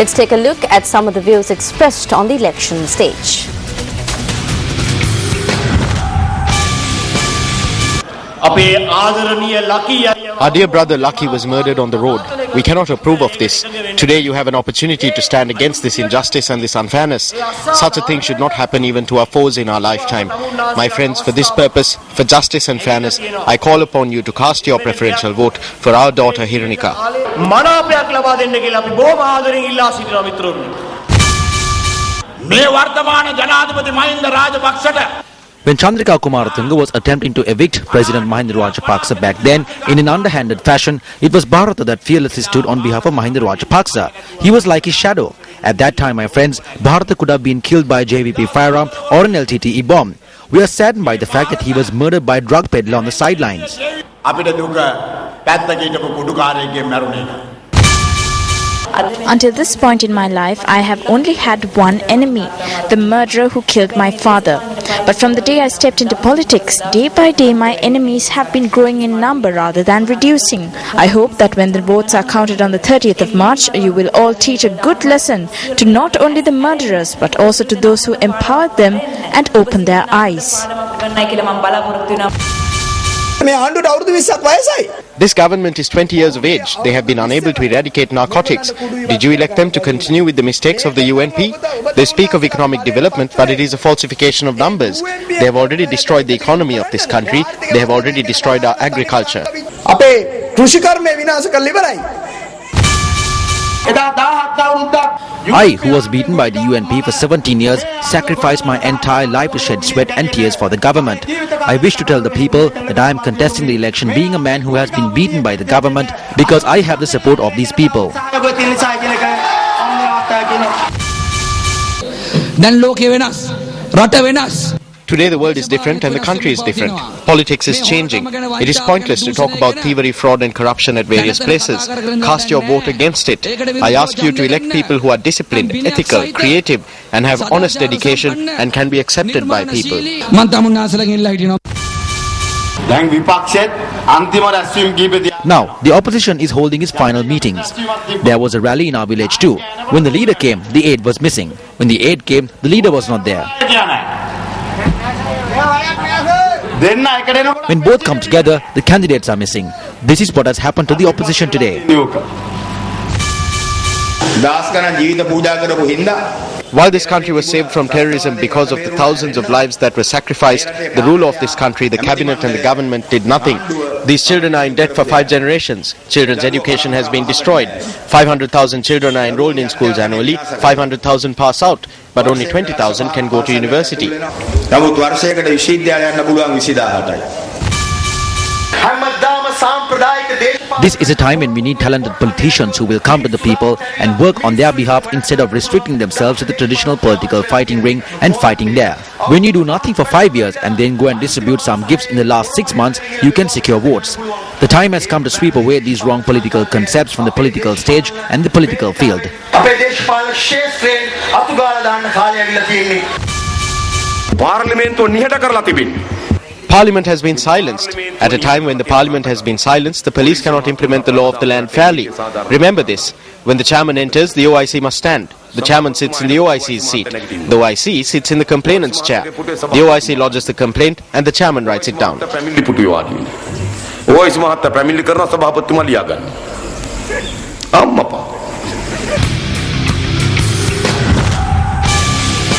Let's take a look at some of the views expressed on the election stage. Our dear brother Lucky was murdered on the road. We cannot approve of this. Today you have an opportunity to stand against this injustice and this unfairness. Such a thing should not happen even to our foes in our lifetime. My friends, for this purpose, for justice and fairness, I call upon you to cast your preferential vote for our daughter Hirunika. When Chandrika Kumaratunga was attempting to evict President Mahinda Rajapaksa back then in an underhanded fashion, it was Bharata that fearlessly stood on behalf of Mahinda Rajapaksa. He was like his shadow. At that time, my friends, Bharata could have been killed by a JVP firearm or an LTTE bomb. We are saddened by the fact that he was murdered by a drug peddler on the sidelines. Until this point in my life, I have only had one enemy, the murderer who killed my father. But from the day I stepped into politics, day by day my enemies have been growing in number rather than reducing. I hope that when the votes are counted on the 30th of March, you will all teach a good lesson to not only the murderers but also to those who empowered them and opened their eyes. This government is 20 years of age. They have been unable to eradicate narcotics. Did you elect them to continue with the mistakes of the UNP? They speak of economic development, but it is a falsification of numbers. They have already destroyed the economy of this country. They have already destroyed our agriculture. I, who was beaten by the UNP for 17 years, sacrificed my entire life to shed sweat and tears for the government. I wish to tell the people that I am contesting the election being a man who has been beaten by the government because I have the support of these people. Today the world is different and the country is different. Politics is changing. It is pointless to talk about thievery, fraud and corruption at various places. Cast your vote against it. I ask you to elect people who are disciplined, ethical, creative and have honest dedication and can be accepted by people. Now, the opposition is holding its final meetings. There was a rally in our village too. When the leader came, the aide was missing. When the aide came, the leader was not there. When both come together, the candidates are missing. This is what has happened to the opposition today. While this country was saved from terrorism because of the thousands of lives that were sacrificed, the ruler of this country, the cabinet and the government did nothing. These children are in debt for 5 generations. Children's education has been destroyed. 500,000 children are enrolled in schools annually. 500,000 pass out, but only 20,000 can go to university. This is a time when we need talented politicians who will come to the people and work on their behalf instead of restricting themselves to the traditional political fighting ring and fighting there. When you do nothing for 5 years and then go and distribute some gifts in the last 6 months, you can secure votes. The time has come to sweep away these wrong political concepts from the political stage and the political field. Parliament has been silenced. At a time when the Parliament has been silenced, the police cannot implement the law of the land fairly. Remember this. When the chairman enters, the OIC must stand. The chairman sits in the OIC's seat. The OIC sits in the complainant's chair. The OIC lodges the complaint and the chairman writes it down.